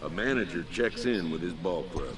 A manager checks in with his ball club.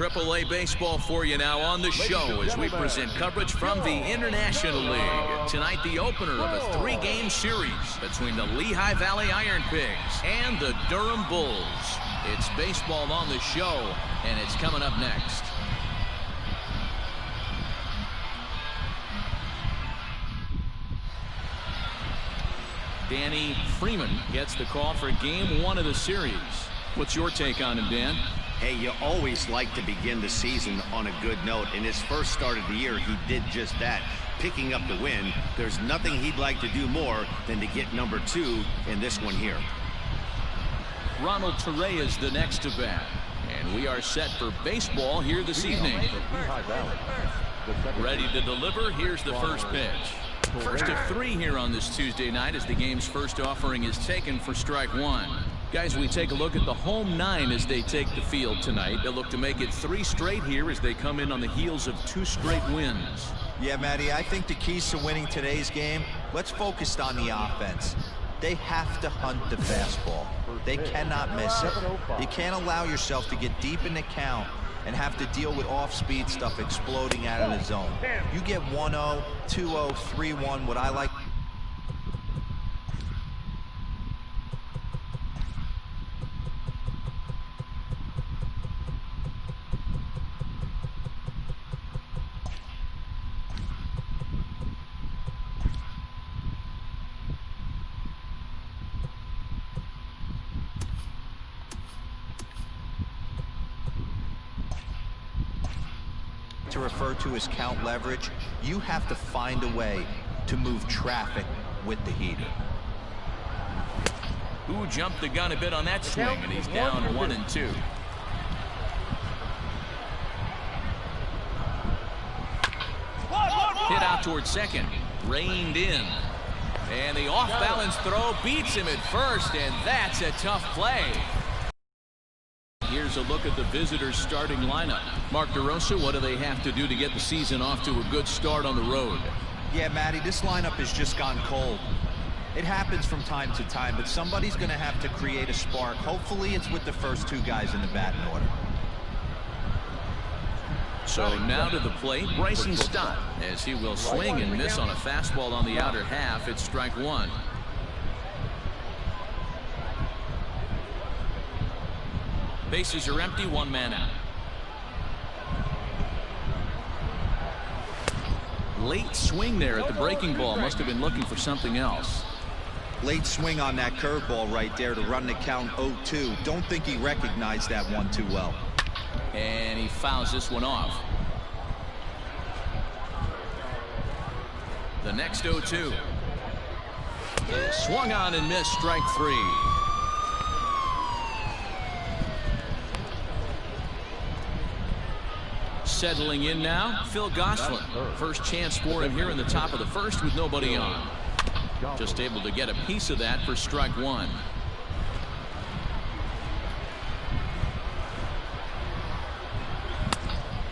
AAA baseball for you now on the show as we present coverage from the International League. Tonight, the opener of a 3-game series between the Lehigh Valley Iron Pigs and the Durham Bulls. It's baseball on the show, and it's coming up next. Danny Freeman gets the call for game 1 of the series. What's your take on him, Dan? Hey, you always like to begin the season on a good note. In his first start of the year, he did just that, picking up the win. There's nothing he'd like to do more than to get number 2 in this one here. Ronald Torre is the next to bat. And we are set for baseball here this evening. Ready to deliver. Here's the first pitch. First of 3 here on this Tuesday night as the game's first offering is taken for strike 1. Guys, we take a look at the home 9 as they take the field tonight. They'll look to make it 3 straight here as they come in on the heels of 2 straight wins. Yeah, Matty, I think the keys to winning today's game, let's focus on the offense. They have to hunt the fastball. They cannot miss it. You can't allow yourself to get deep in the count and have to deal with off-speed stuff exploding out of the zone. You get 1-0, 2-0, 3-1, what I like. To refer to as count leverage, you have to find a way to move traffic with the heater. Who jumped the gun a bit on that swing, and he's down 1-2. Hit out towards second, reined in, and the off-balance throw beats him at first, and that's a tough play. Here's a look at the visitors' starting lineup. Mark DeRosa, what do they have to do to get the season off to a good start on the road? Yeah, Matty, this lineup has just gone cold. It happens from time to time, but somebody's going to have to create a spark. Hopefully it's with the first 2 guys in the batting order. So now to the plate, Bryson Stott, as he will swing and miss on a fastball on the outer half. It's strike 1. Bases are empty, 1 man out. Late swing there at the breaking ball. Must have been looking for something else. Late swing on that curveball right there to run the count 0-2. Don't think he recognized that one too well. And he fouls this one off. The next 0-2. Swung on and missed, strike 3. Settling in now, Phil Gosselin. First chance for him here in the top of the first with nobody on. Just able to get a piece of that for strike 1.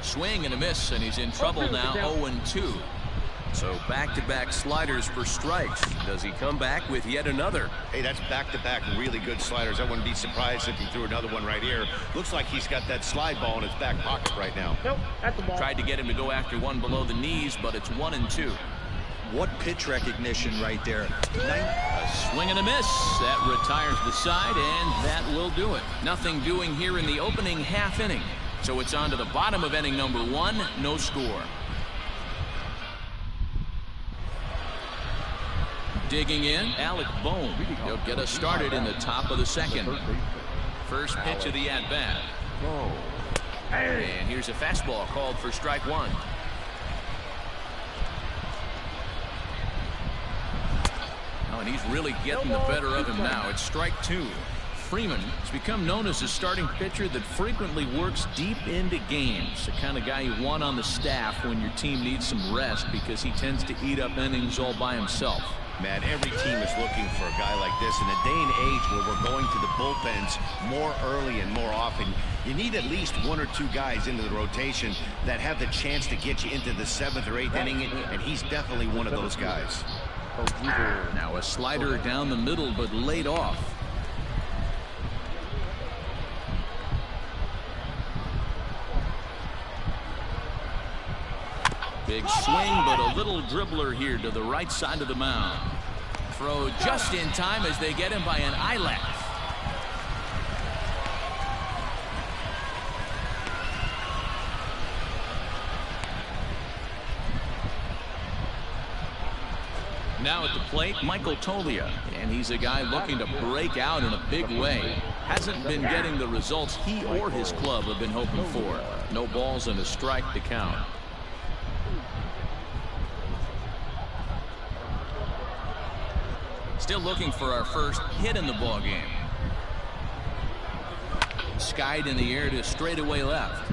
Swing and a miss, and he's in trouble now, 0-2. So back-to-back sliders for strikes. Does he come back with yet another? Hey, that's back-to-back really good sliders. I wouldn't be surprised if he threw another one right here. Looks like he's got that slide ball in his back pocket right now. Nope, that's the ball. Tried to get him to go after one below the knees, but it's 1-2. What pitch recognition right there. A swing and a miss. That retires the side, and that will do it. Nothing doing here in the opening half inning. So it's on to the bottom of inning number 1, no score. Digging in, Alec Bohm. He'll get us started in the top of the second. First pitch of the at-bat. And here's a fastball called for strike 1. Oh, and he's really getting the better of him now. It's strike 2. Freeman has become known as a starting pitcher that frequently works deep into games. The kind of guy you want on the staff when your team needs some rest because he tends to eat up innings all by himself. Man, every team is looking for a guy like this. In a day and age where we're going to the bullpens more early and more often, you need at least 1 or 2 guys into the rotation that have the chance to get you into the 7th or 8th inning, and he's definitely one of those guys. Now a slider down the middle, but laid off. Big swing, but a little dribbler here to the right side of the mound. Throw just in time as they get him by an eyelash. Now at the plate, Michael Toglia, and he's a guy looking to break out in a big way. Hasn't been getting the results he or his club have been hoping for. No balls and a strike to count. Still looking for our first hit in the ball game. Skied in the air to straightaway left.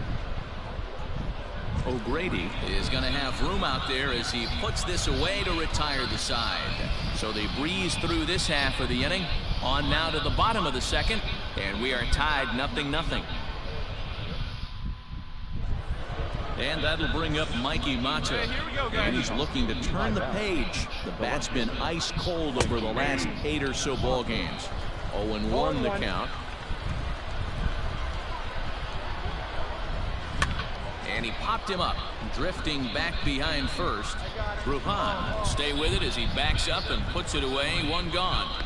O'Grady is going to have room out there as he puts this away to retire the side. So they breeze through this half of the inning. On now to the bottom of the second, and we are tied 0-0. And that'll bring up Mikey Mata. And he's looking to turn the page. The bat's been ice cold over the last 8 or so ball games. 0-1 the count. And he popped him up, drifting back behind first. Rupan stay with it as he backs up and puts it away. One gone.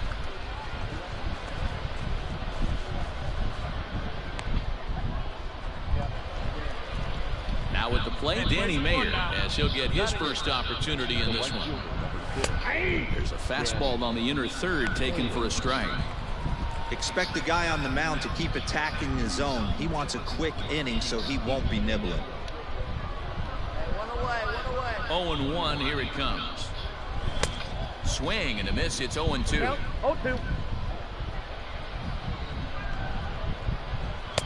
Now at the plate, Danny Mayer, as he'll get his first opportunity in this one. There's a fastball on the inner third taken for a strike. Expect the guy on the mound to keep attacking the zone. He wants a quick inning, so he won't be nibbling. 0-1, here it comes. Swing and a miss. It's 0-2. 0-2.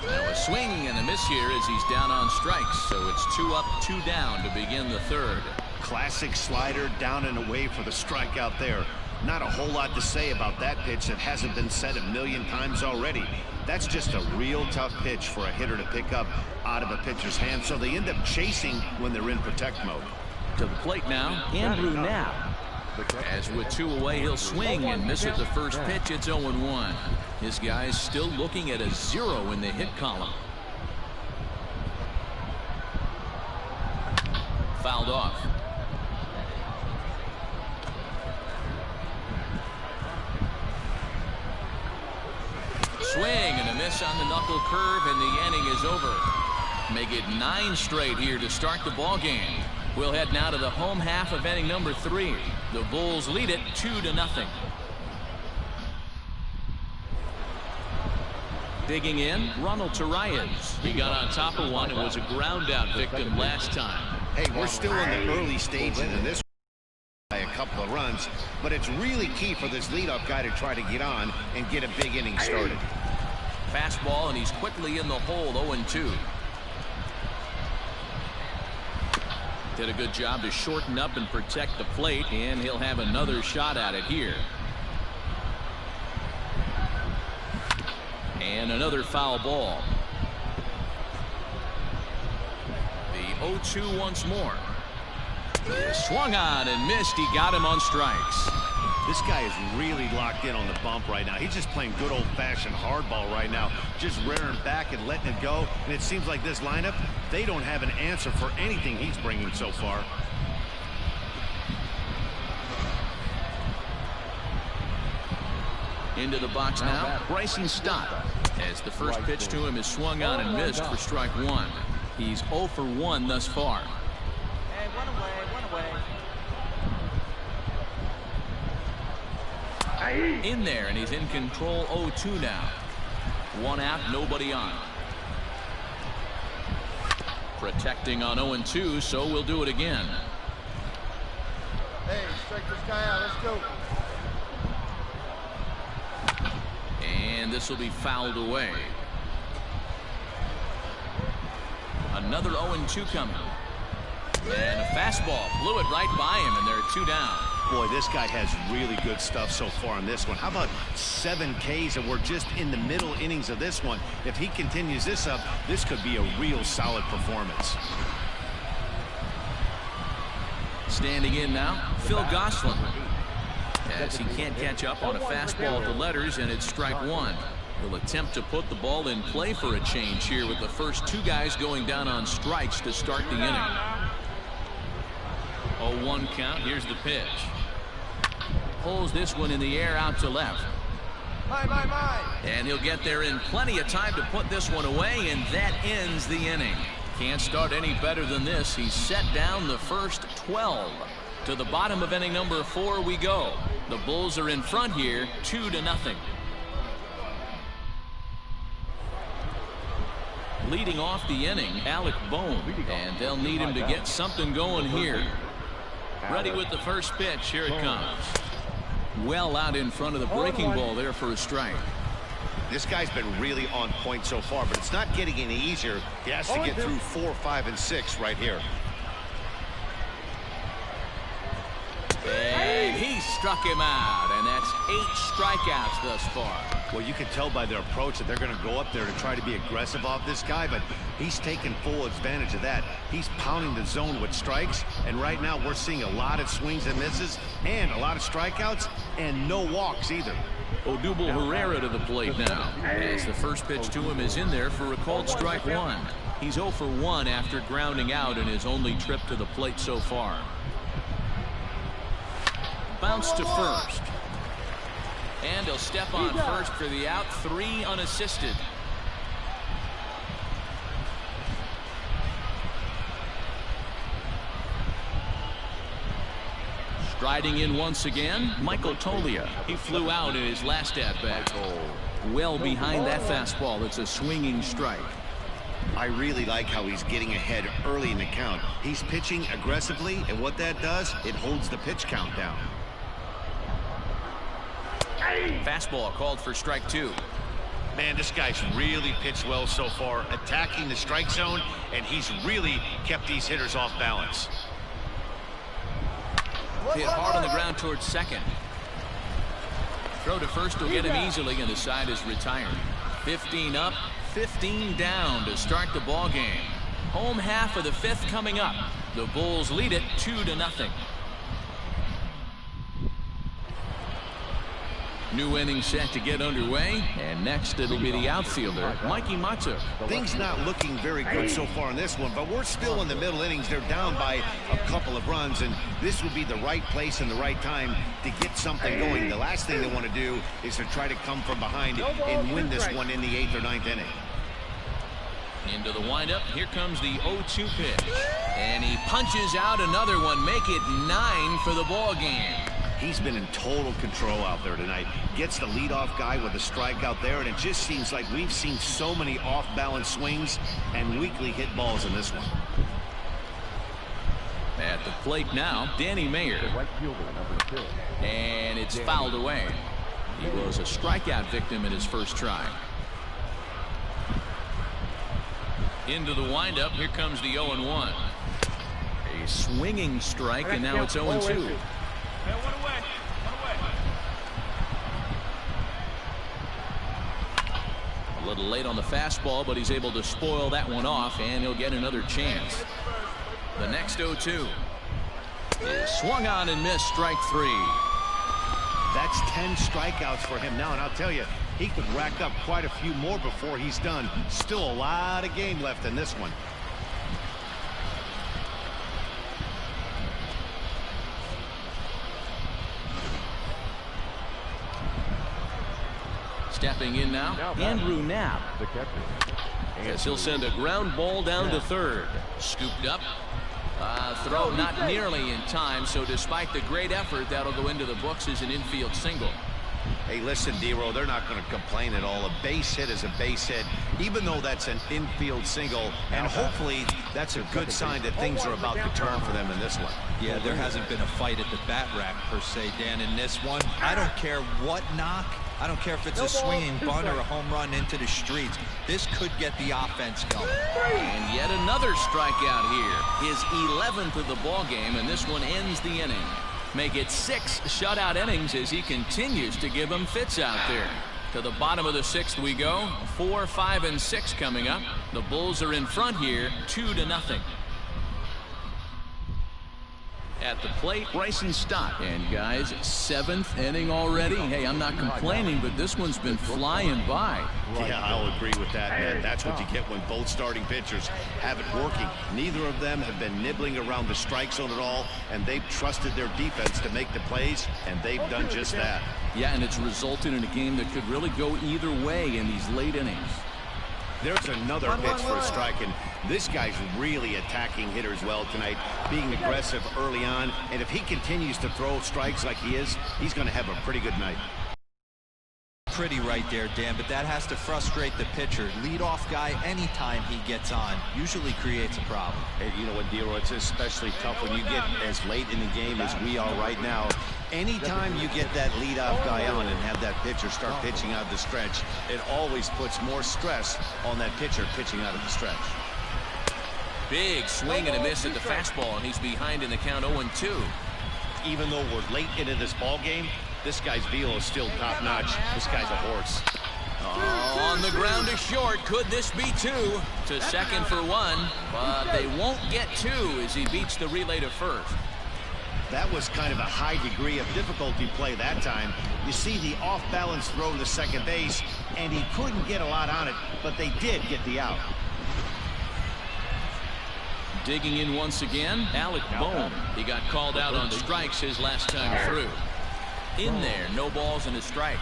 Now a swing and a miss here as he's down on strikes. So it's 2 up, 2 down to begin the third. Classic slider, down and away for the strikeout there. Not a whole lot to say about that pitch that hasn't been said a million times already. That's just a real tough pitch for a hitter to pick up out of a pitcher's hand, so they end up chasing when they're in protect mode. To the plate now, Andrew Knapp. As with 2 away, he'll swing and miss at the first pitch. It's 0-1. His guy's still looking at a 0 in the hit column. Fouled off. Swing and a miss on the knuckle curve, and the inning is over. Make it 9 straight here to start the ball game. We'll head now to the home half of inning number 3. The Bulls lead it 2-0. Digging in, Ronald Torreyes. He got on top of one and was a ground out victim last time. Hey, we're still in the early stages of this by a couple of runs, but it's really key for this leadoff guy to try to get on and get a big inning started. Fastball, and he's quickly in the hole. 0-2. Did a good job to shorten up and protect the plate, and he'll have another shot at it here. And another foul ball. The 0-2 once more. Swung on and missed. He got him on strikes. This guy is really locked in on the bump right now. He's just playing good old-fashioned hardball right now, just rearing back and letting it go. And it seems like this lineup, they don't have an answer for anything he's bringing so far. Into the box now, Bryson Stott. As the first pitch to him is swung on and missed for strike 1. He's 0 for 1 thus far. Hey, one away. In there, and he's in control. 0-2 now. 1 out, nobody on. Protecting on 0-2, so we'll do it again. Hey, strike this guy out. Let's go. And this will be fouled away. Another 0-2 coming. And a fastball blew it right by him, and they're 2 down. Boy, this guy has really good stuff so far in this one. How about 7 Ks, and we're just in the middle innings of this one. If he continues this up, this could be a real solid performance. Standing in now, Phil Gosselin. As he can't catch up on a fastball at the letters, and it's strike 1. He'll attempt to put the ball in play for a change here with the first 2 guys going down on strikes to start the inning. 0-1 count. Here's the pitch. Pulls this one in the air out to left. And he'll get there in plenty of time to put this one away, and that ends the inning. Can't start any better than this. He's set down the first 12. To the bottom of inning number 4 we go. The Bulls are in front here, 2-0. Leading off the inning, Alec Bohm, and they'll need him to get something going here. Ready with the first pitch. Here it comes. Well out in front of the breaking ball there for a strike. This guy's been really on point so far, but it's not getting any easier. He has to get through 4, 5, and 6 right here. And he struck him out, and that's 8 strikeouts thus far. Well, you can tell by their approach that they're going to go up there to try to be aggressive off this guy, but he's taking full advantage of that. He's pounding the zone with strikes, and right now we're seeing a lot of swings and misses and a lot of strikeouts and no walks either. Odubel Herrera to the plate now, as the first pitch to him is in there for a called strike 1. He's 0 for 1 after grounding out in his only trip to the plate so far. Bounce to first. And he'll step on first for the out. 3 unassisted. Striding in once again, Michael Toglia. He flew out in his last at-bat. Well behind that fastball. It's a swinging strike. I really like how he's getting ahead early in the count. He's pitching aggressively, and what that does, it holds the pitch count down. Fastball called for strike 2. Man, this guy's really pitched well so far, attacking the strike zone, and he's really kept these hitters off balance. Hit hard on the ground towards second. Throw to first will get him easily, and the side is retired. 15 up, 15 down to start the ball game. Home half of the 5th coming up. The Bulls lead it 2-0. New inning set to get underway, and next it'll be the outfielder, Mikey Matzuk. Things not looking very good so far in this one, but we're still in the middle innings. They're down by a couple of runs, and this would be the right place and the right time to get something going. The last thing they want to do is to try to come from behind and win this one in the 8th or 9th inning. Into the windup, here comes the 0-2 pitch. And he punches out another one, make it 9 for the ball game. He's been in total control out there tonight. Gets the leadoff guy with a strikeout there, and it just seems like we've seen so many off-balance swings and weakly hit balls in this one. At the plate now, Danny Mayer. And it's fouled away. He was a strikeout victim in his first try. Into the windup, here comes the 0-1. A swinging strike, and now it's 0-2. A little late on the fastball, but he's able to spoil that one off, and he'll get another chance. The next 0-2 is swung on and missed, strike 3. That's 10 strikeouts for him now, and I'll tell you, he could rack up quite a few more before he's done. Still a lot of game left in this one. Stepping in now, Andrew Knapp. As he'll send a ground ball down to third. Scooped up. Throw not nearly in time, so despite the great effort, that'll go into the books as an infield single. Hey, listen, D-Row, they're not going to complain at all. A base hit is a base hit, even though that's an infield single, and hopefully that's a good sign that things are about to turn for them in this one. Yeah, there hasn't been a fight at the bat rack, per se, Dan, in this one. I don't care what knock. I don't care if it's a swinging bunt or a home run into the streets. This could get the offense going. And yet another strikeout here. His 11th of the ball game, and this one ends the inning. Make it 6 shutout innings as he continues to give them fits out there. To the bottom of the 6th we go. 4, 5, and 6 coming up. The Bulls are in front here, 2-0. At the plate, Bryson Stott. And guys, 7th inning already. Hey, I'm not complaining, but this one's been flying by. Yeah, I'll agree with that, man. That's what you get when both starting pitchers have it working. Neither of them have been nibbling around the strike zone at all, and they've trusted their defense to make the plays, and they've done just that. Yeah, and it's resulted in a game that could really go either way in these late innings. There's another pitch for a strike, and this guy's really attacking hitters well tonight, being aggressive early on, and if he continues to throw strikes like he is, he's going to have a pretty good night. Pretty right there, Dan, but that has to frustrate the pitcher. Leadoff guy, anytime he gets on, usually creates a problem. Hey, you know what, Dero, it's especially tough when you get as late in the game as we are right now. Anytime you get that leadoff guy on and have that pitcher start pitching out of the stretch, it always puts more stress on that pitcher pitching out of the stretch. Big swing and a miss at the fastball, and he's behind in the count 0-2. Even though we're late into this ball game, this guy's velo is still top-notch. This guy's a horse. On the ground to short. Could this be 2? To second for 1, but they won't get 2 as he beats the relay to first. That was kind of a high degree of difficulty play that time. You see the off-balance throw to second base, and he couldn't get a lot on it, but they did get the out. Digging in once again, Alec Bohm. He got called out on strikes his last time through. In there, no balls and a strike.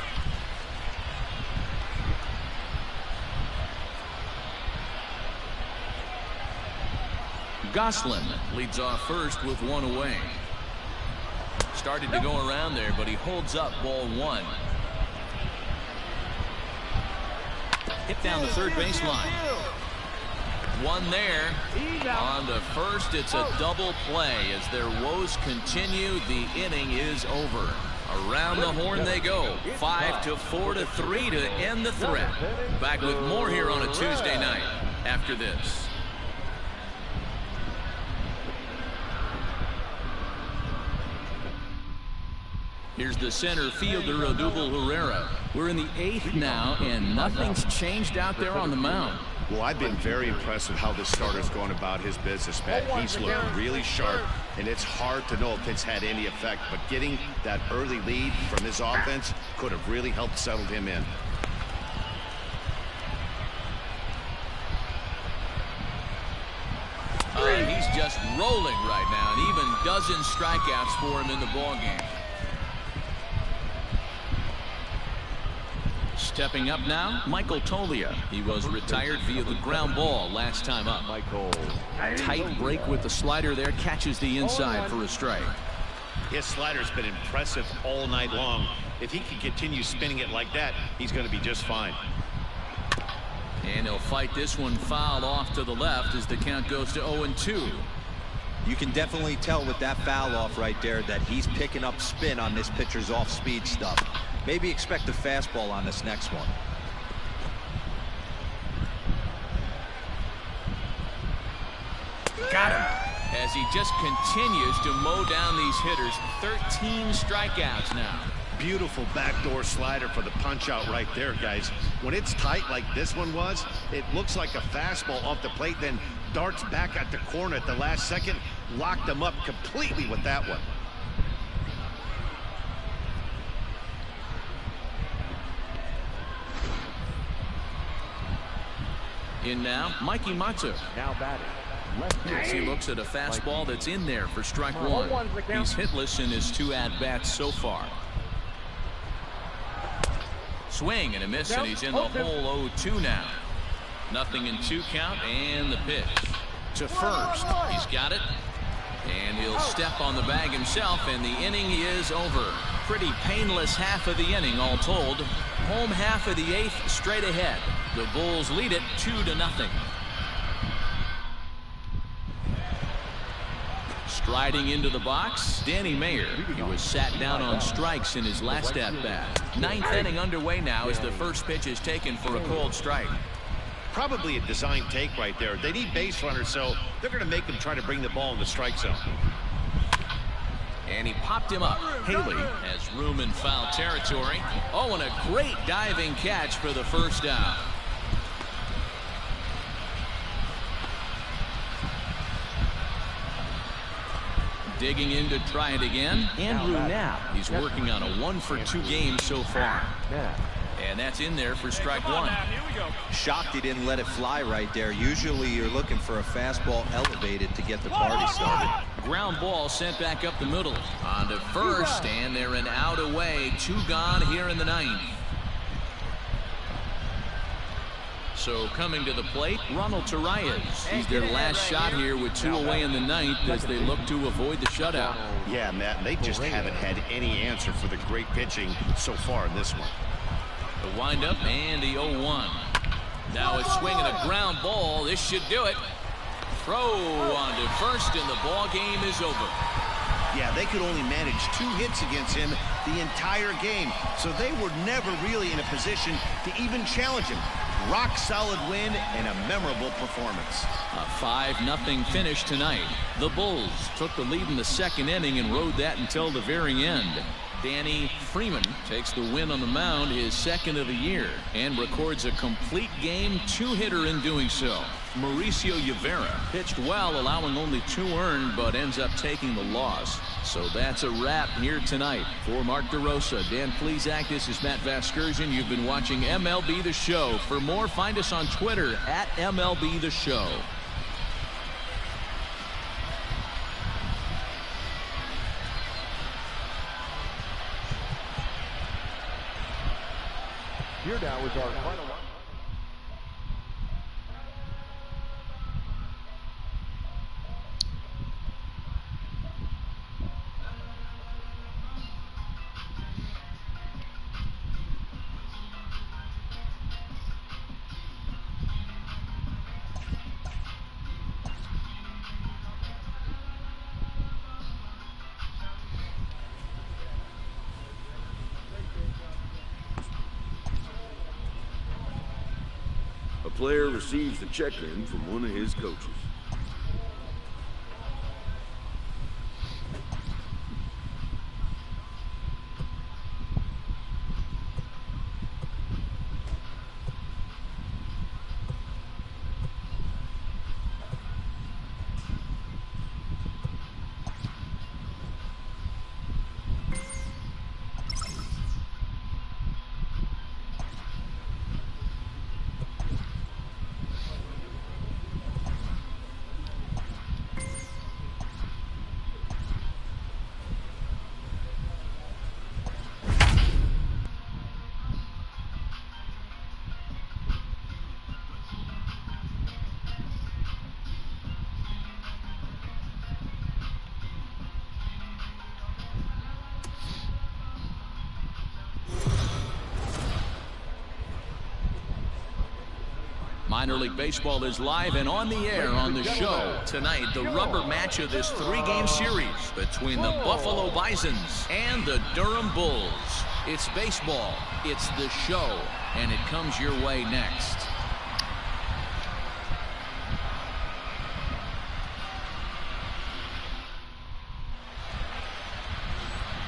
Goslin leads off first with 1 away. Started to go around there, but he holds up ball 1. Hit down the third baseline. 1 there. On to first, it's a double play. As their woes continue, the inning is over. Around the horn they go. 5-4-3 to end the threat. Back with more here on a Tuesday night after this. Here's the center fielder, Odubel Herrera. We're in the 8th now, and nothing's changed out there on the mound. Well, I've been very impressed with how this starter's going about his business, man. He's looked really sharp, and it's hard to know if it's had any effect, but getting that early lead from his offense could have really helped settle him in. He's just rolling right now, and even dozen strikeouts for him in the ballgame. Stepping up now, Michael Toglia. He was retired via the ground ball last time up. Tight break with the slider there, catches the inside for a strike. His slider's been impressive all night long. If he can continue spinning it like that, he's going to be just fine. And he'll fight this one foul off to the left as the count goes to 0-2. You can definitely tell with that foul off right there that he's picking up spin on this pitcher's off-speed stuff. Maybe expect a fastball on this next one. Got him. As he just continues to mow down these hitters. 13 strikeouts now. Beautiful backdoor slider for the punch out right there, guys. When it's tight like this one was, it looks like a fastball off the plate, then darts back at the corner at the last second. Locked them up completely with that one. In now, Mikey Matsu. Now batting. As he looks at a fastball that's in there for strike 1. He's hitless in his 2 at-bats so far. Swing and a miss, and he's in the hole 0-2 now. Nothing in 2 count, and the pitch. To first. He's got it. And he'll step on the bag himself, and the inning is over. Pretty painless half of the inning, all told. Home half of the 8th straight ahead. The Bulls lead it 2-0. Striding into the box, Danny Mayer. He was sat down on strikes in his last at-bat. 9th inning underway now as the first pitch is taken for a cold strike. Probably a design take right there. They need base runners, so they're going to make them try to bring the ball in the strike zone. And he popped him up. Haley has room in foul territory. Oh, and a great diving catch for the first down. Digging in to try it again. Andrew Knapp. He's working on a 1-for-2 game so far. And that's in there for strike one. Shocked he didn't let it fly right there. Usually you're looking for a fastball elevated to get the party started. Ground ball sent back up the middle. On to first, and they're an out away. 2 gone here in the 9th. So coming to the plate, Ronald Torreyes. He's their last shot here with 2 away in the 9th as they look to avoid the shutout. Yeah, Matt, they just haven't had any answer for the great pitching so far in this one. The windup and the 0-1. Now it's swinging a ground ball. This should do it. Throw on to first, and the ball game is over. Yeah, they could only manage 2 hits against him the entire game, so they were never really in a position to even challenge him. Rock solid win and a memorable performance. A 5-0 finish tonight. The Bulls took the lead in the 2nd inning and rode that until the very end. Danny Freeman takes the win on the mound, his 2nd of the year, and records a complete game 2-hitter in doing so. Mauricio Rivera pitched well, allowing only 2 earned, but ends up taking the loss. So that's a wrap here tonight. For Mark DeRosa, Dan Plesac, this is Matt Vasgersian. You've been watching MLB The Show. For more, find us on Twitter at MLB The Show. Here now is our final. A player receives the check-in from one of his coaches. Minor League Baseball is live and on the air on the show. Tonight, the rubber match of this 3-game series between the Buffalo Bisons and the Durham Bulls. It's baseball, it's the show, and it comes your way next.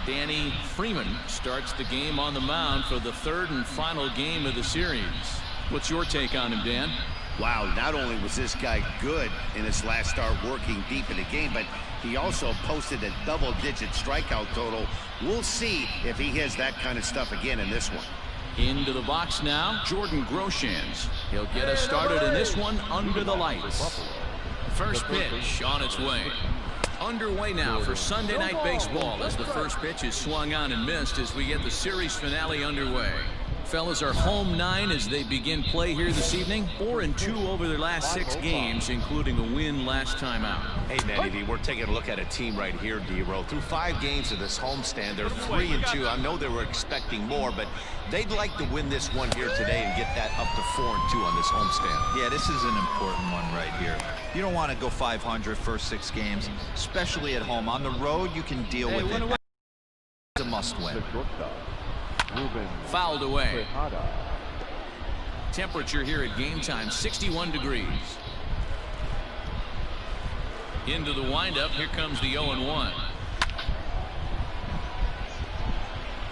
Danny Freeman starts the game on the mound for the 3rd and final game of the series. What's your take on him, Dan? Wow, not only was this guy good in his last start working deep in the game, but he also posted a double-digit strikeout total. We'll see if he has that kind of stuff again in this one. Into the box now, Jordan Groshans. He'll get us started in this one under the lights. First pitch on its way. Underway now for Sunday Night Baseball as the first pitch is swung on and missed as we get the series finale underway. Fellas, our home 9 as they begin play here this evening. 4-2 over their last 6 games, including a win last time out. Hey, Matty V, we're taking a look at a team right here, D-Row. Through 5 games of this homestand, they're 3-2. I know they were expecting more, but they'd like to win this one here today and get that up to 4-2 on this homestand. Yeah, this is an important one right here. You don't want to go 500 first 6 games, especially at home. On the road, you can deal with it. It's a must-win. Fouled away. Temperature here at game time, 61 degrees. Into the windup, here comes the 0-1.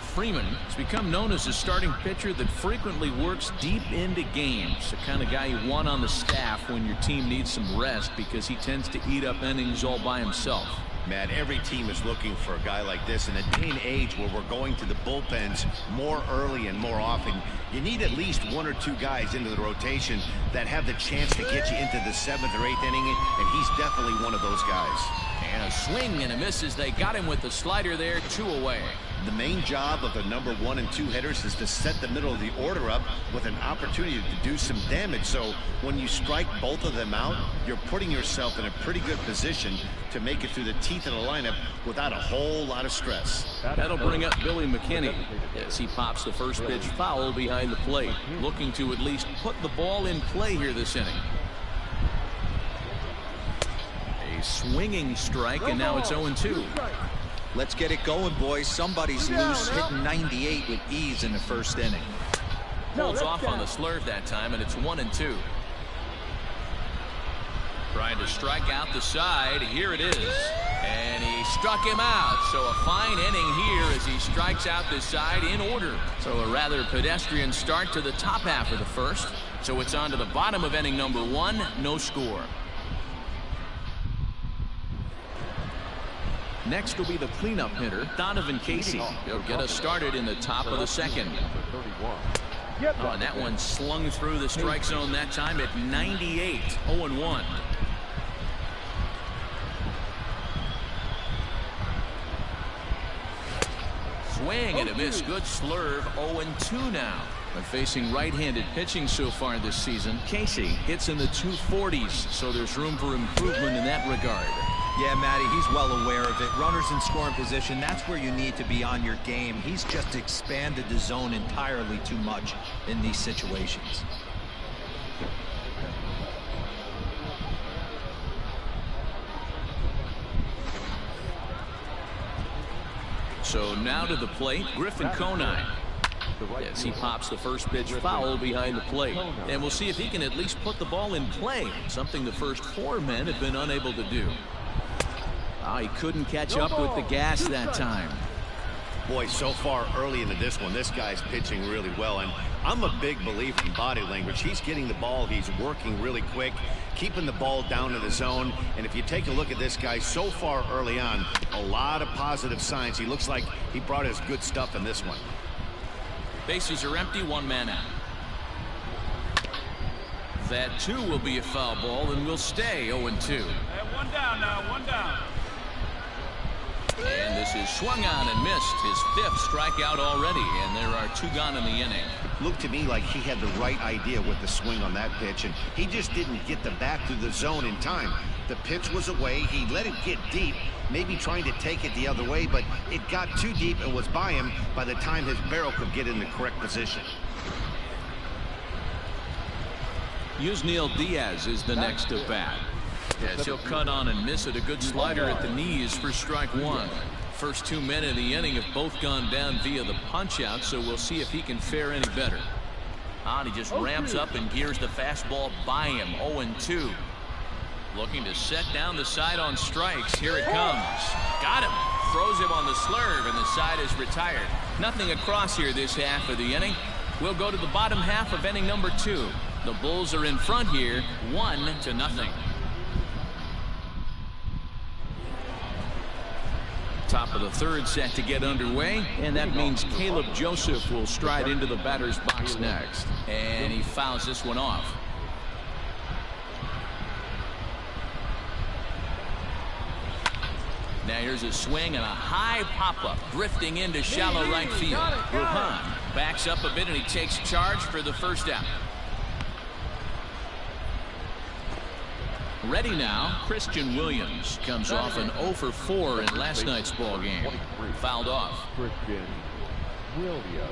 Freeman has become known as a starting pitcher that frequently works deep into games. The kind of guy you want on the staff when your team needs some rest because he tends to eat up innings all by himself. Matt, every team is looking for a guy like this. In a day and age where we're going to the bullpens more early and more often, you need at least 1 or 2 guys into the rotation that have the chance to get you into the 7th or 8th inning, and he's definitely one of those guys. And a swing and a miss as they got him with the slider there, 2 away. The main job of the number 1 and 2 hitters is to set the middle of the order up with an opportunity to do some damage. So when you strike both of them out, you're putting yourself in a pretty good position to make it through the teeth of the lineup without a whole lot of stress. That'll bring up Billy McKinney as he pops the first pitch foul behind the plate, looking to at least put the ball in play here this inning. A swinging strike, and now it's 0-2. Let's get it going, boys. Somebody's loose, hitting 98 with ease in the first inning. Holds off on the slurve that time, and it's 1-2. Trying to strike out the side. Here it is. And he struck him out. So a fine inning here as he strikes out the side in order. So a rather pedestrian start to the top half of the first. So it's on to the bottom of inning number 1. No score. Next will be the cleanup hitter, Donovan Casey. He'll get us started in the top of the second. Oh, and that one slung through the strike zone that time at 98. 0-1. Swing and a miss. Good slurve. 0-2 now. But facing right-handed pitching so far this season, Casey hits in the 240s, so there's room for improvement in that regard. Yeah, Matty, he's well aware of it. Runners in scoring position, that's where you need to be on your game. He's just expanded the zone entirely too much in these situations. So now to the plate, Griffin Conine. Yes, he pops the first pitch foul behind the plate. And we'll see if he can at least put the ball in play, something the first 4 men have been unable to do. Oh, he couldn't catch up with the gas that time. Boy, so far early into this one, this guy's pitching really well. And I'm a big believer in body language. He's getting the ball. He's working really quick, keeping the ball down in the zone. And if you take a look at this guy so far early on, a lot of positive signs. He looks like he brought his good stuff in this one. Bases are empty, 1 man out. That 2 will be a foul ball and will stay 0-2. 1 down now, 1 down. And this is swung on and missed. His 5th strikeout already, and there are 2 gone in the inning. Looked to me like he had the right idea with the swing on that pitch, and he just didn't get the bat through the zone in time. The pitch was away. He let it get deep, maybe trying to take it the other way, but it got too deep and was by him by the time his barrel could get in the correct position. Yusniel Diaz is the next to bat. Yes, he'll cut on and miss it. A good slider at the knees for strike 1. First 2 men in the inning have both gone down via the punch out, so we'll see if he can fare any better. And he just ramps up and gears the fastball by him. 0-2. Looking to set down the side on strikes. Here it comes. Got him. Throws him on the slurve, and the side is retired. Nothing across here this half of the inning. We'll go to the bottom half of inning number 2. The Bulls are in front here, 1-0. Top of the third set to get underway, and that means Caleb Joseph will stride into the batter's box next. And he fouls this one off. Now here's a swing and a high pop-up, drifting into shallow right field. Ruhan backs up a bit, and he takes charge for the first out. Ready now, Christian Williams comes off an 0-for-4 in last night's ball game. Fouled off. Christian Williams.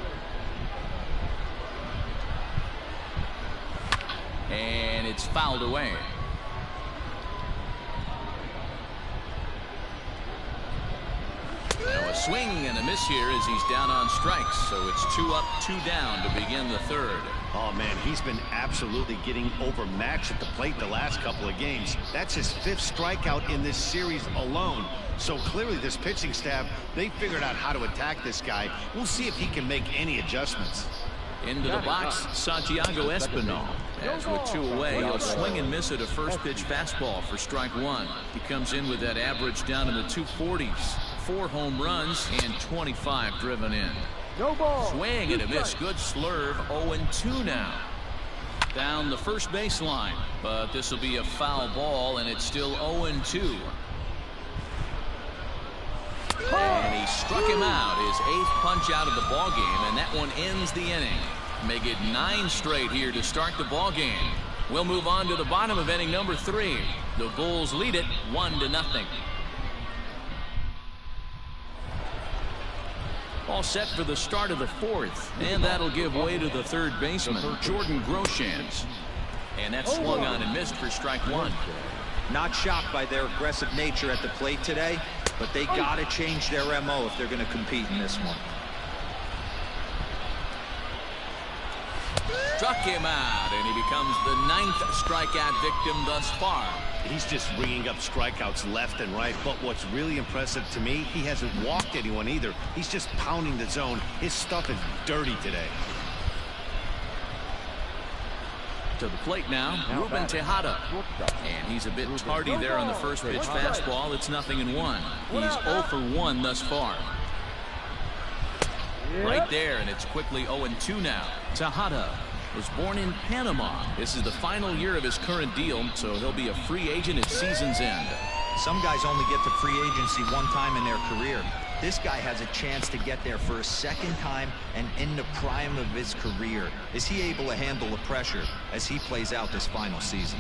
And it's fouled away. Now a swing and a miss here as he's down on strikes. So it's 2 up, 2 down to begin the third. Oh, man, he's been absolutely getting overmatched at the plate the last couple of games. That's his 5th strikeout in this series alone. So clearly this pitching staff, they figured out how to attack this guy. We'll see if he can make any adjustments. Into the box, Santiago Espinal. As with 2 away, he'll swing and miss at a first pitch fastball for strike 1. He comes in with that average down in the 240s. 4 home runs and 25 driven in. Swing and a miss. Good slurve. 0-2 now. Down the first baseline, but this will be a foul ball, and it's still 0-2. And he struck him out, his 8th punch out of the ball game, and that one ends the inning. Make it 9 straight here to start the ball game. We'll move on to the bottom of inning number 3. The Bulls lead it 1-0. All set for the start of the 4th, and that'll give way to the third baseman, Jordan Groshans. And that's swung on and missed for strike 1. Not shocked by their aggressive nature at the plate today, but they got to change their MO if they're going to compete in this one. Struck him out, and he becomes the 9th strikeout victim thus far. He's just ringing up strikeouts left and right, but what's really impressive to me, he hasn't walked anyone either. He's just pounding the zone. His stuff is dirty today. To the plate now, Ruben Tejada. And he's a bit tardy there on the first pitch fastball. It's 0-1. He's 0 for 1 thus far. Right there, and it's quickly 0-2 now. Tejada was born in Panama. This is the final year of his current deal, so he'll be a free agent at season's end. Some guys only get to free agency one time in their career. This guy has a chance to get there for a second time and in the prime of his career. Is he able to handle the pressure as he plays out this final season?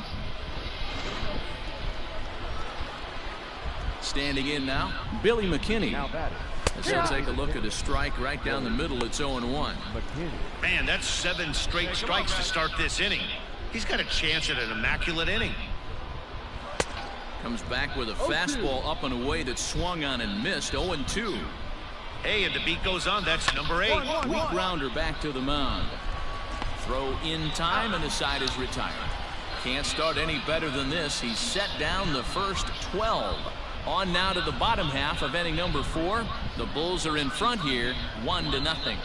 Standing in now, Billy McKinney. As he'll take a look at a strike right down the middle. It's 0-1. Man, that's 7 straight strikes to start this inning. He's got a chance at an immaculate inning. Comes back with a fastball up and away that swung on and missed. 0-2. Hey, and the beat goes on. That's number 8. Weak grounder back to the mound. Throw in time, and the side is retired. Can't start any better than this. He's set down the first 12. On now to the bottom half of inning number 4. The Bulls are in front here, 1-0.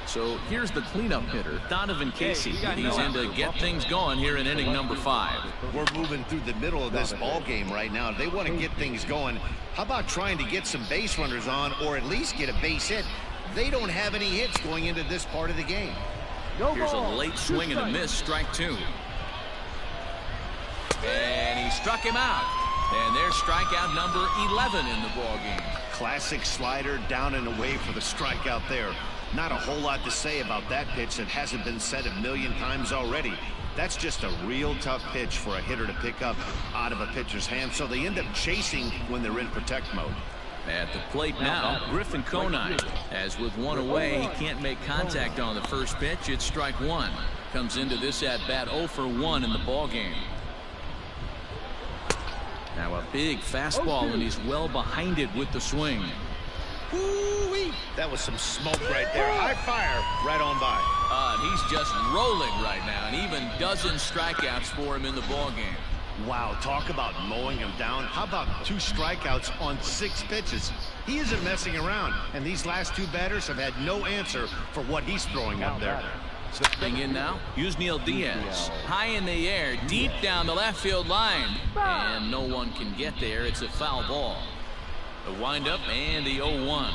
So here's the cleanup hitter, Donovan Casey. He's in to get things going here in inning number 5. We're moving through the middle of this ball game right now. They want to get things going. How about trying to get some base runners on, or at least get a base hit? They don't have any hits going into this part of the game. Here's a late swing and a miss, strike 2. And he struck him out. And there's strikeout number 11 in the ball game. Classic slider, down and away for the strikeout there. Not a whole lot to say about that pitch that hasn't been said a million times already. That's just a real tough pitch for a hitter to pick up out of a pitcher's hand, so they end up chasing when they're in protect mode. At the plate now, Griffin Conine. As with 1 away, he can't make contact on the first pitch. It's strike 1. Comes into this at bat 0 for 1 in the ball game. Now a big fastball, and he's well behind it with the swing. Woo-wee. That was some smoke right there. High fire right on by. And he's just rolling right now, and even dozen strikeouts for him in the ball game. Wow, talk about mowing him down. How about 2 strikeouts on 6 pitches? He isn't messing around, and these last 2 batters have had no answer for what he's throwing up there. Stepping in now, Yusniel Diaz. High in the air, deep down the left field line. And no one can get there. It's a foul ball. The windup and the 0-1.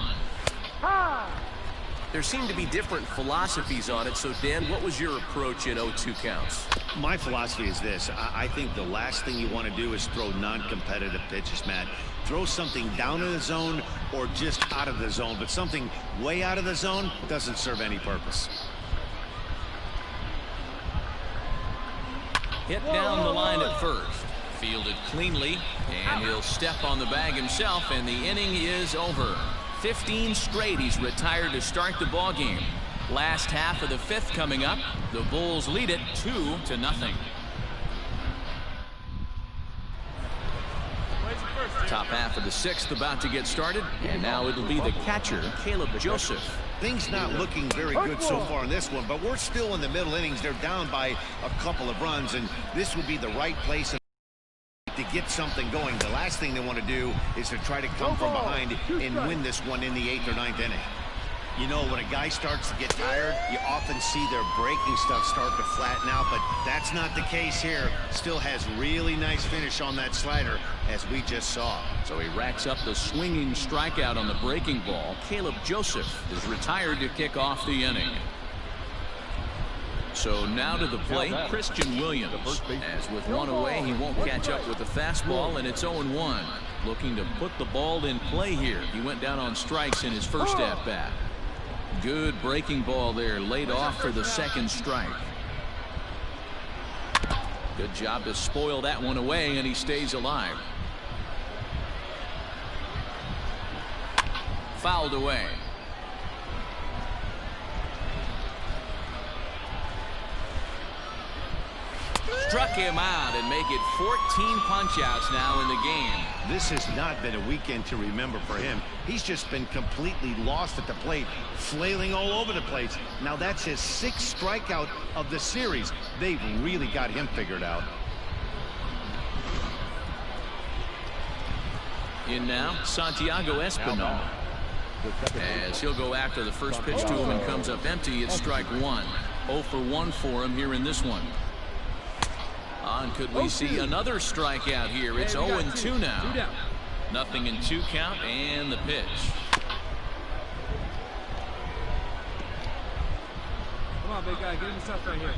There seem to be different philosophies on it. So, Dan, what was your approach at 0-2 counts? My philosophy is this. I think the last thing you want to do is throw non-competitive pitches, Matt. Throw something down in the zone or just out of the zone. But something way out of the zone doesn't serve any purpose. Hit down the line at first. Fielded cleanly, and he'll step on the bag himself, and the inning is over. 15 straight he's retired to start the ball game. Last half of the 5th coming up. The Bulls lead it 2-0. Top half of the 6th about to get started, and now it'll be the catcher, Caleb Joseph. Things not looking very good so far in this one, but we're still in the middle innings. They're down by a couple of runs, and this would be the right place to get something going. The last thing they want to do is to try to come from behind and win this one in the 8th or 9th inning. You know, when a guy starts to get tired, you often see their breaking stuff start to flatten out, but that's not the case here. Still has really nice finish on that slider, as we just saw. So he racks up the swinging strikeout on the breaking ball. Caleb Joseph is retired to kick off the inning. So now to the plate, Christian Williams. As with one away, he won't catch up with the fastball, and it's 0-1. Looking to put the ball in play here. He went down on strikes in his first at-bat. Good breaking ball there, laid off for the second strike. Good job to spoil that one away, and he stays alive. Fouled away. Struck him out and make it 14 punch-outs now in the game. This has not been a weekend to remember for him. He's just been completely lost at the plate, flailing all over the place. Now that's his 6th strikeout of the series. They've really got him figured out. In now, Santiago Espinal. As he'll go after the first pitch to him and comes up empty, it's strike 1. 0 for 1 for him here in this one. And could we see another strikeout here? It's 0-2 now. Nothing in 2 count, and the pitch. Come on, big guy. Get him stuff right here.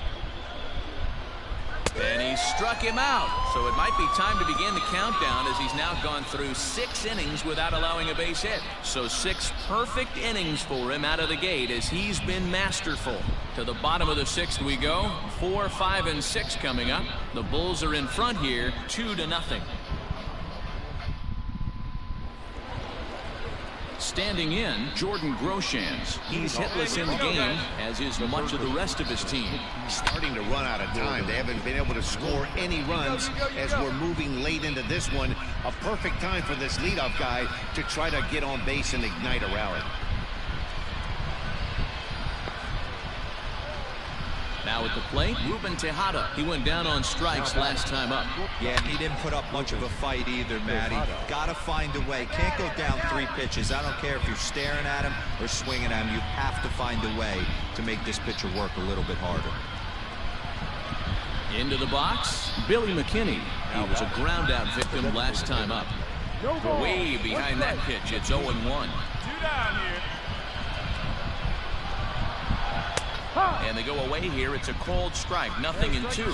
And he struck him out. So it might be time to begin the countdown, as he's now gone through 6 innings without allowing a base hit. So 6 perfect innings for him out of the gate, as he's been masterful. To the bottom of the 6th we go. 4, 5, and 6 coming up. The Bulls are in front here, 2-0. Standing in, Jordan Groshans. He's hitless in the game, as is much of the rest of his team. Starting to run out of time. They haven't been able to score any runs as we're moving late into this one. A perfect time for this leadoff guy to try to get on base and ignite a rally. Now at the plate, Ruben Tejada. He went down on strikes last time up. Yeah, he didn't put up much of a fight either, Matty. Gotta find a way. Can't go down 3 pitches. I don't care if you're staring at him or swinging at him. You have to find a way to make this pitcher work a little bit harder. Into the box, Billy McKinney. He was a ground-out victim last time up. Way behind that pitch, it's 0-1. 2 down here. And they go away here. It's a cold strike. Nothing in 2.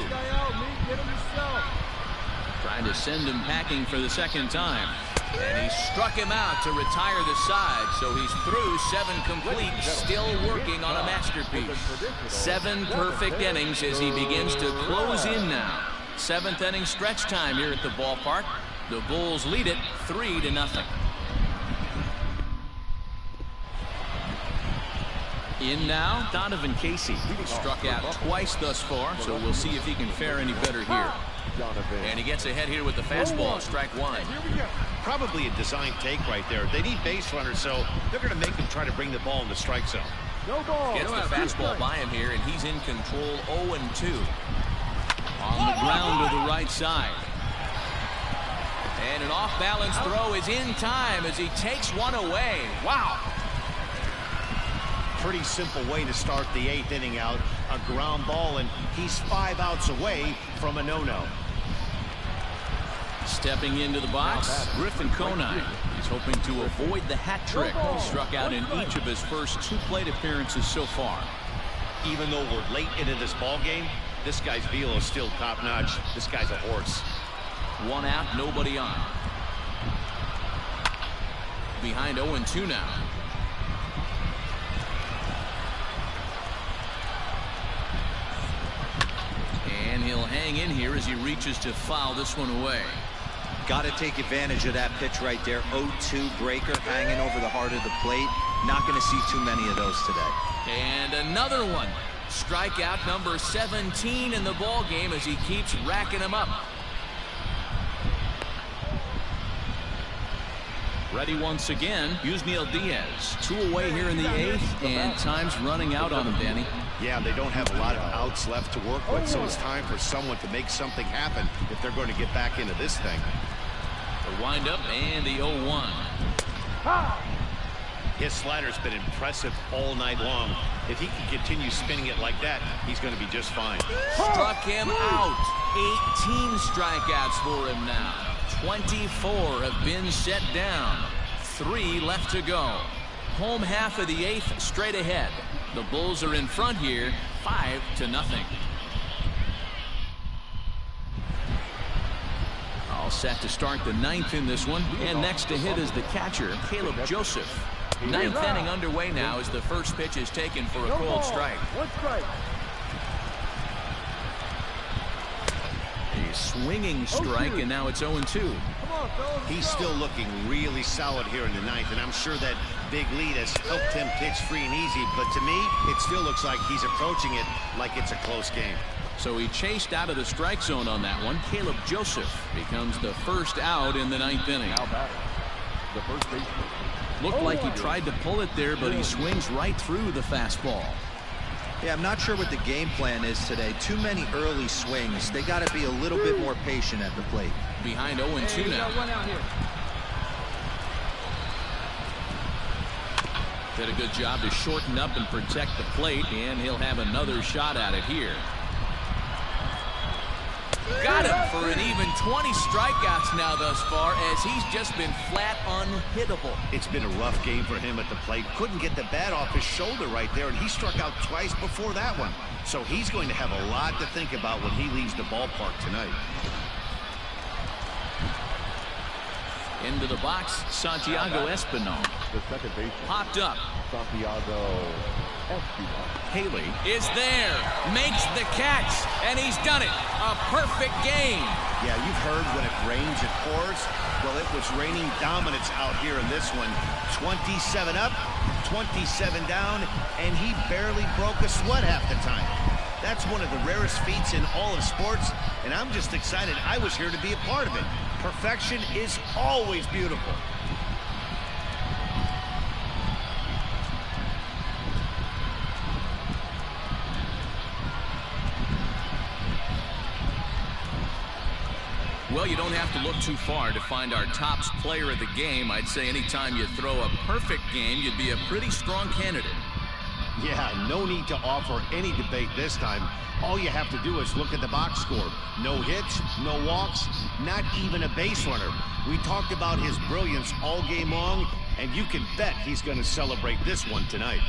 Trying to send him packing for the second time. And he struck him out to retire the side. So he's through 7 complete, still working on a masterpiece. 7 perfect innings as he begins to close in now. 7th inning stretch time here at the ballpark. The Bulls lead it 3-0. In now, Donovan Casey. Struck out twice thus far, so we'll see if he can fare any better here. And he gets ahead here with the fastball, strike 1. Probably a design take right there. They need base runners, so they're going to make them try to bring the ball in the strike zone. Gets the fastball by him here, and he's in control. 0-2. On the ground to the right side. And an off-balance throw is in time as he takes one away. Wow. Pretty simple way to start the 8th inning out. A ground ball, and he's 5 outs away from a no-no. Stepping into the box, Griffin Conine. He's hoping to avoid the hat trick. He struck out in each of his first 2 plate appearances so far. Even though we're late into this ball game, this guy's velo is still top-notch. This guy's a horse. 1 out, nobody on. Behind 0-2 now. And he'll hang in here as he reaches to foul this one away. Got to take advantage of that pitch right there. 0-2 breaker hanging over the heart of the plate. Not going to see too many of those today. And another one. Strikeout number 17 in the ball game as he keeps racking them up. Ready once again, Yusniel Diaz. 2 away here in the 8th, and time's running out on him, Danny. Yeah, they don't have a lot of outs left to work with, so it's time for someone to make something happen if they're going to get back into this thing. The windup and the 0-1. His slider's been impressive all night long. If he can continue spinning it like that, he's going to be just fine. Struck him out. 18 strikeouts for him now. 24 have been set down. 3 left to go. Home half of the 8th straight ahead. The Bulls are in front here, 5-0. All set to start the 9th in this one. And next to hit is the catcher, Caleb Joseph. 9th inning underway now as the first pitch is taken for a cold strike. A swinging strike, and now it's 0-2. He's still looking really solid here in the 9th, and I'm sure that big lead has helped him pitch free and easy, but to me, it still looks like he's approaching it like it's a close game. So he chased out of the strike zone on that one. Caleb Joseph becomes the first out in the 9th inning. The first baseman. Looked like he tried to pull it there, but he swings right through the fastball. Yeah, I'm not sure what the game plan is today. Too many early swings. They got to be a little bit more patient at the plate. Behind 0-2 now. Did a good job to shorten up and protect the plate, and he'll have another shot at it here. Got him for an even 20 strikeouts now thus far, as he's just been flat unhittable. It's been a rough game for him at the plate. Couldn't get the bat off his shoulder right there, and he struck out twice before that one. So he's going to have a lot to think about when he leaves the ballpark tonight. Into the box, Santiago Espinal. The second baseman. Popped up. Santiago Espinal. Haley is there, makes the catch, and he's done it. A perfect game. Yeah, you've heard when it rains, it pours. Well, it was raining dominance out here in this one. 27 up, 27 down, and he barely broke a sweat half the time. That's one of the rarest feats in all of sports, and I'm just excited I was here to be a part of it. Perfection is always beautiful. Well, you don't have to look too far to find our top player of the game. I'd say anytime you throw a perfect game, you'd be a pretty strong candidate. Yeah, no need to offer any debate this time. All you have to do is look at the box score. No hits, no walks, not even a base runner. We talked about his brilliance all game long, and you can bet he's going to celebrate this one tonight.